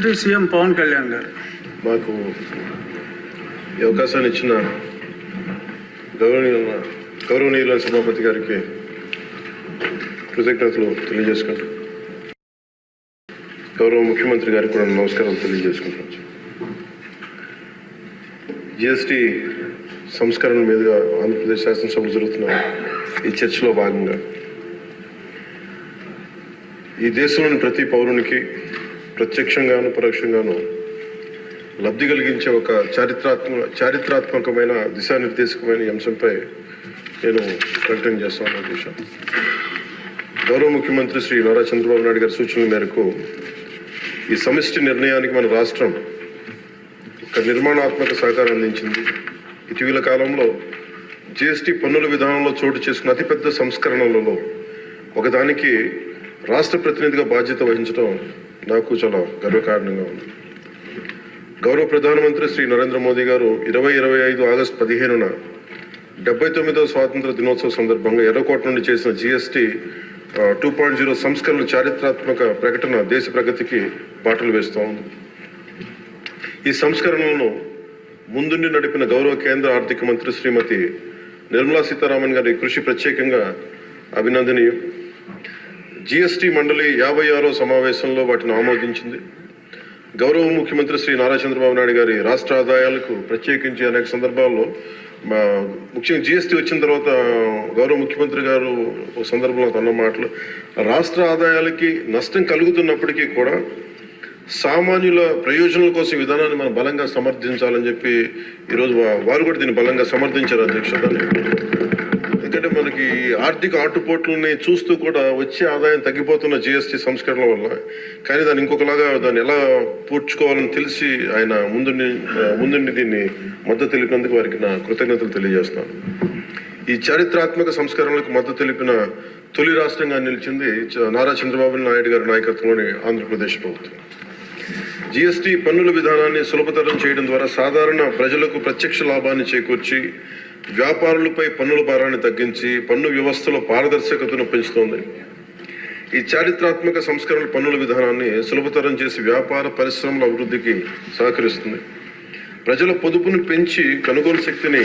CM Pawan Kalyan గారు మాకు ఈ అవకాశాన్ని ఇచ్చిన గౌరవనీయుల సభాపతి గారికి కృతజ్ఞతలు తెలియజేసుకుంటాం. గౌరవ ముఖ్యమంత్రి గారికి కూడా నమస్కారాలు తెలియజేసుకుంటాం. జిఎస్టీ సంస్కరణ మీదుగా ఆంధ్రప్రదేశ్ శాసనసభ జరుగుతున్న ఈ చర్చలో భాగంగా ఈ దేశంలోని ప్రతి పౌరునికి ప్రత్యక్షంగాను పరోక్షంగాను లబ్ధి కలిగించే ఒక చారిత్రాత్మకమైన దిశానిర్దేశకమైన అంశంపై నేను ప్రకటన చేస్తాను. విషయం గౌరవ ముఖ్యమంత్రి శ్రీ నారా చంద్రబాబు నాయుడు గారి సూచనల మేరకు ఈ సమిష్టి నిర్ణయానికి మన రాష్ట్రం ఒక నిర్మాణాత్మక సహకారం అందించింది. ఇటీవల కాలంలో జిఎస్టీ పన్నుల విధానంలో చోటు చేసుకున్న అతిపెద్ద సంస్కరణలలో ఒకదానికి రాష్ట్ర ప్రతినిధిగా బాధ్యత వహించడం నాకు చాలా గర్వకారణంగా ఉంది. గౌరవ ప్రధానమంత్రి శ్రీ నరేంద్ర మోదీ గారు 2025 ఆగస్టు 15న 79వ స్వాతంత్ర దినోత్సవ సందర్భంగా ఎర్రకోట నుండి చేసిన జిఎస్టీ 2.0 సంస్కరణల చారిత్రాత్మక ప్రకటన దేశ ప్రగతికి బాటలు వేస్తూ ఉంది. ఈ సంస్కరణలను ముందుండి నడిపిన గౌరవ కేంద్ర ఆర్థిక మంత్రి శ్రీమతి నిర్మలా సీతారామన్ గారి కృషి ప్రత్యేకంగా అభినందనీయం. జిఎస్టీ మండలి 56వ సమావేశంలో వాటిని ఆమోదించింది. గౌరవ ముఖ్యమంత్రి శ్రీ నారా చంద్రబాబు నాయుడు గారి రాష్ట్ర ఆదాయాలకు ప్రత్యేకించి అనేక సందర్భాల్లో ముఖ్యంగా జిఎస్టీ వచ్చిన తర్వాత గౌరవ ముఖ్యమంత్రి గారు ఒక సందర్భంలో అన్న మాటలు రాష్ట్ర ఆదాయాలకి నష్టం కలుగుతున్నప్పటికీ కూడా సామాన్యుల ప్రయోజనాల కోసం విధానాన్ని మనం బలంగా సమర్థించాలని చెప్పి ఈరోజు వారు కూడా దీన్ని బలంగా సమర్థించారు అధ్యక్షుడు. ఎందుకంటే మనకి ఆర్థిక ఆటుపోట్లని చూస్తూ కూడా వచ్చే ఆదాయం తగ్గిపోతున్న జిఎస్టీ సంస్కరణ వల్ల, కానీ దాన్ని ఇంకొకలాగా దాన్ని ఎలా పూడ్చుకోవాలని తెలిసి ఆయన ముందుండి దీన్ని మద్దతు తెలిపినందుకు వారికి నా కృతజ్ఞతలు తెలియజేస్తున్నాను. ఈ చారిత్రాత్మక సంస్కరణలకు మద్దతు తెలిపిన తొలి రాష్ట్రంగా నిలిచింది నారా చంద్రబాబు నాయుడు గారి నాయకత్వంలోని ఆంధ్రప్రదేశ్ ప్రభుత్వం. జిఎస్టీ పన్నుల విధానాన్ని సులభతరం చేయడం ద్వారా సాధారణ ప్రజలకు ప్రత్యక్ష లాభాన్ని చేకూర్చి వ్యాపారులపై పన్నుల భారాన్ని తగ్గించి పన్ను వ్యవస్థలో పారదర్శకతను పెంచుతోంది. ఈ చారిత్రాత్మక సంస్కరణల పన్నుల విధానాన్ని సులభతరం చేసి వ్యాపార పరిశ్రమల అభివృద్ధికి సహకరిస్తుంది. ప్రజల పొదుపును పెంచి కొనుగోలు శక్తిని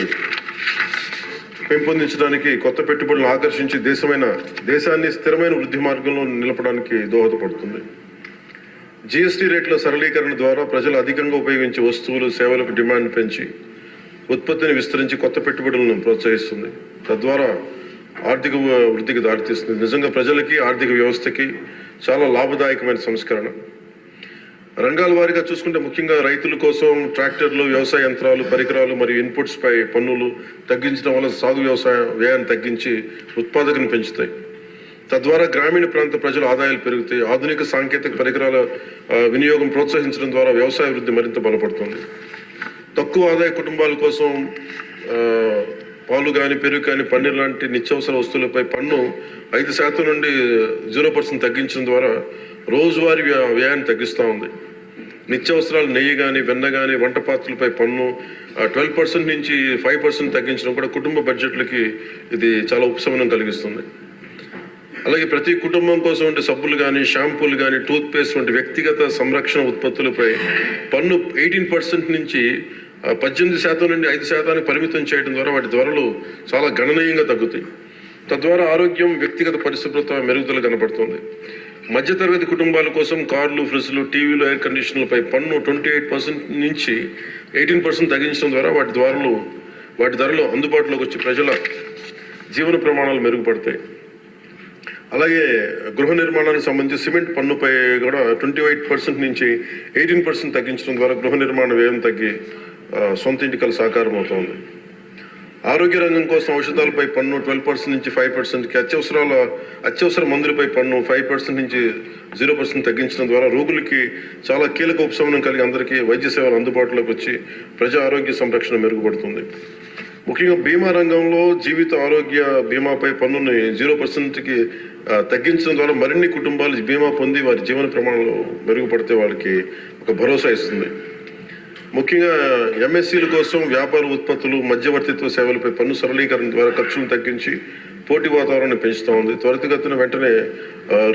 పెంపొందించడానికి, కొత్త పెట్టుబడులను ఆకర్షించి దేశాన్ని స్థిరమైన వృద్ధి మార్గంలో నిలపడానికి దోహదపడుతుంది. జిఎస్టీ రేట్ల సరళీకరణ ద్వారా ప్రజలు అధికంగా ఉపయోగించే వస్తువులు సేవలకు డిమాండ్ పెంచి ఉత్పత్తిని విస్తరించి కొత్త పెట్టుబడులను ప్రోత్సహిస్తుంది. తద్వారా ఆర్థిక వృద్ధికి దారితీస్తుంది. నిజంగా ప్రజలకి ఆర్థిక వ్యవస్థకి చాలా లాభదాయకమైన సంస్కరణ. రంగాల వారీగా చూసుకుంటే ముఖ్యంగా రైతుల కోసం ట్రాక్టర్లు, వ్యవసాయ యంత్రాలు, పరికరాలు మరియు ఇన్పుట్స్ పై పన్నులు తగ్గించడం వల్ల సాగు వ్యవసాయ వ్యయాన్ని తగ్గించి ఉత్పాదకను పెంచుతాయి. తద్వారా గ్రామీణ ప్రాంత ప్రజల ఆదాయాలు పెరుగుతాయి. ఆధునిక సాంకేతిక పరికరాల వినియోగం ప్రోత్సహించడం ద్వారా వ్యవసాయ వృద్ధి మరింత బలపడుతుంది. తక్కువ ఆదాయ కుటుంబాల కోసం పాలు కానీ, పెరుగు కానీ, పన్నీర్ లాంటి నిత్యావసర వస్తువులపై పన్ను 5% నుండి 0% తగ్గించడం ద్వారా రోజువారీ వ్యయాన్ని తగ్గిస్తూ ఉంది. నిత్యావసరాలు నెయ్యి కానీ, వెన్న కానీ, వంట పాత్రలపై పన్ను 12% నుంచి 5% తగ్గించడం కూడా కుటుంబ బడ్జెట్లకి ఇది చాలా ఉపశమనం కలిగిస్తుంది. అలాగే ప్రతి కుటుంబం కోసం ఉండే సబ్బులు కానీ, షాంపూలు కానీ, టూత్ పేస్ట్ వంటి వ్యక్తిగత సంరక్షణ ఉత్పత్తులపై పన్ను 18% నుంచి 18% నుండి 5% పరిమితం చేయడం ద్వారా వాటి ధరలు చాలా గణనీయంగా తగ్గుతాయి. తద్వారా ఆరోగ్యం, వ్యక్తిగత పరిశుభ్రత మెరుగుదల కనబడుతుంది. మధ్యతరగతి కుటుంబాల కోసం కార్లు, ఫ్రిడ్జ్లు, టీవీలు, ఎయిర్ కండిషన్లపై పన్ను 28% నుంచి 18% తగ్గించడం ద్వారా వాటి ధరలు అందుబాటులోకి వచ్చి ప్రజల జీవన ప్రమాణాలు మెరుగుపడతాయి. అలాగే గృహ నిర్మాణానికి సంబంధించి సిమెంట్ పన్నుపై కూడా 28% నుంచి 18% తగ్గించడం ద్వారా గృహ నిర్మాణ వ్యయం తగ్గి సొంత ఇంటికల సాకారం అవుతుంది. ఆరోగ్య రంగం కోసం ఔషధాలపై పన్ను 12% నుంచి 5%కి, అత్యవసర మందులపై పన్ను 5% నుంచి 0% తగ్గించడం ద్వారా రోగులకి చాలా కీలక ఉపశమనం కలిగి అందరికీ వైద్య సేవలు అందుబాటులోకి వచ్చి ప్రజా ఆరోగ్య సంరక్షణ మెరుగుపడుతుంది. ముఖ్యంగా బీమా రంగంలో జీవిత ఆరోగ్య బీమాపై పన్నుని 0%కి తగ్గించడం ద్వారా మరిన్ని కుటుంబాలు బీమా పొంది వారి జీవన ప్రమాణాలు మెరుగుపడితే వాళ్ళకి ఒక భరోసా ఇస్తుంది. ముఖ్యంగా ఎంఎస్సీల కోసం వ్యాపార ఉత్పత్తులు, మధ్యవర్తిత్వ సేవలపై పన్ను సరళీకరణ ద్వారా ఖర్చును తగ్గించి పోటీ వాతావరణాన్ని పెంచుతూ ఉంది. త్వరితగతిన వెంటనే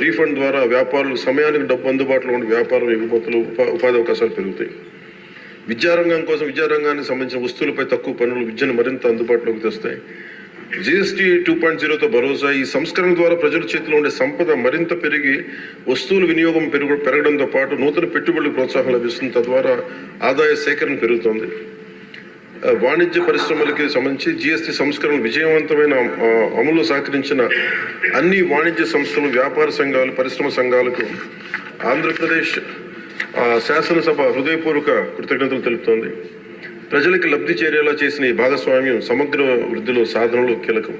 రీఫండ్ ద్వారా వ్యాపారులకు సమయానికి డబ్బు అందుబాటులో ఉండే వ్యాపారం ఎగుమతులు ఉపాధి అవకాశాలు పెరుగుతాయి. విద్యారంగం కోసం విద్యారంగానికి సంబంధించిన వస్తువులపై తక్కువ పన్నులు విద్యను మరింత అందుబాటులోకి తెస్తాయి. GST 2.0తో భరోసా. ఈ సంస్కరణ ద్వారా ప్రజల చేతిలో ఉండే సంపద మరింత పెరిగి వస్తువుల వినియోగం పెరగడంతో పాటు నూతన పెట్టుబడులకు ప్రోత్సాహం లభిస్తుంది. తద్వారా ఆదాయ సేకరణ పెరుగుతుంది. వాణిజ్య పరిశ్రమలకి సంబంధించి GST సంస్కరణ విజయవంతమైన అమలు సహకరించిన అన్ని వాణిజ్య సంస్థలు, వ్యాపార సంఘాలు, పరిశ్రమ సంఘాలకు ఆంధ్రప్రదేశ్ శాసనసభ హృదయపూర్వక కృతజ్ఞతలు తెలుపుతోంది. ప్రజలకు లబ్ధి చేరేలా చేసిన ఈ భాగస్వామ్యం సమగ్ర వృద్ధిలో సాధనలో కీలకం.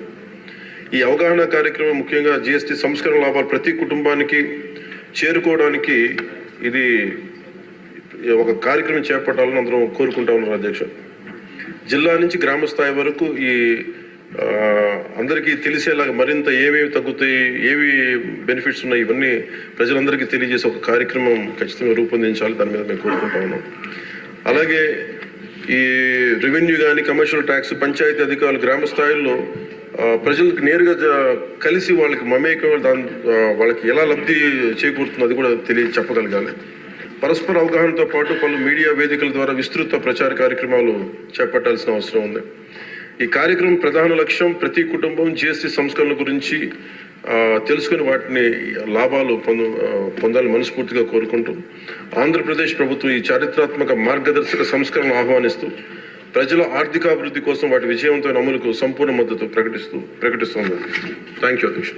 ఈ అవగాహన కార్యక్రమం ముఖ్యంగా GST సంస్కరణ లాభాలు ప్రతి కుటుంబానికి చేరుకోవడానికి ఇది ఒక కార్యక్రమం చేపట్టాలని అందరం కోరుకుంటా ఉన్నారు అధ్యక్ష. జిల్లా నుంచి గ్రామ స్థాయి వరకు ఈ అందరికీ తెలిసేలాగా మరింత ఏమేమి తగ్గుతాయి, ఏవి బెనిఫిట్స్ ఉన్నాయి, ఇవన్నీ ప్రజలందరికీ తెలియజేసే ఒక కార్యక్రమం ఖచ్చితంగా రూపొందించాలి. దాని మీద మేము కోరుకుంటా ఉన్నాం. అలాగే ఈ రెవెన్యూ కానీ, కమర్షియల్ ట్యాక్స్, పంచాయతీ అధికారులు గ్రామ స్థాయిల్లో ప్రజలకు నేరుగా కలిసి వాళ్ళకి మమేకం వాళ్ళకి ఎలా లబ్ధి చేకూరుతుందో అది కూడా చెప్పగలగాలి. పరస్పర అవగాహనతో పాటు పలు మీడియా వేదికల ద్వారా విస్తృత ప్రచార కార్యక్రమాలు చేపట్టాల్సిన అవసరం ఉంది. ఈ కార్యక్రమం ప్రధాన లక్ష్యం ప్రతి కుటుంబం GST సంస్కరణ గురించి తెలుసుకుని వాటిని లాభాలు పొందాలని మనస్ఫూర్తిగా కోరుకుంటూ ఆంధ్రప్రదేశ్ ప్రభుత్వం ఈ చారిత్రాత్మక మార్గదర్శక సంస్కరణ ఆహ్వానిస్తూ ప్రజల ఆర్థికాభివృద్ధి కోసం వాటి విజయవంతమైన అమలుకు సంపూర్ణ మద్దతు ప్రకటిస్తుంది. థ్యాంక్ యూ అధ్యక్ష.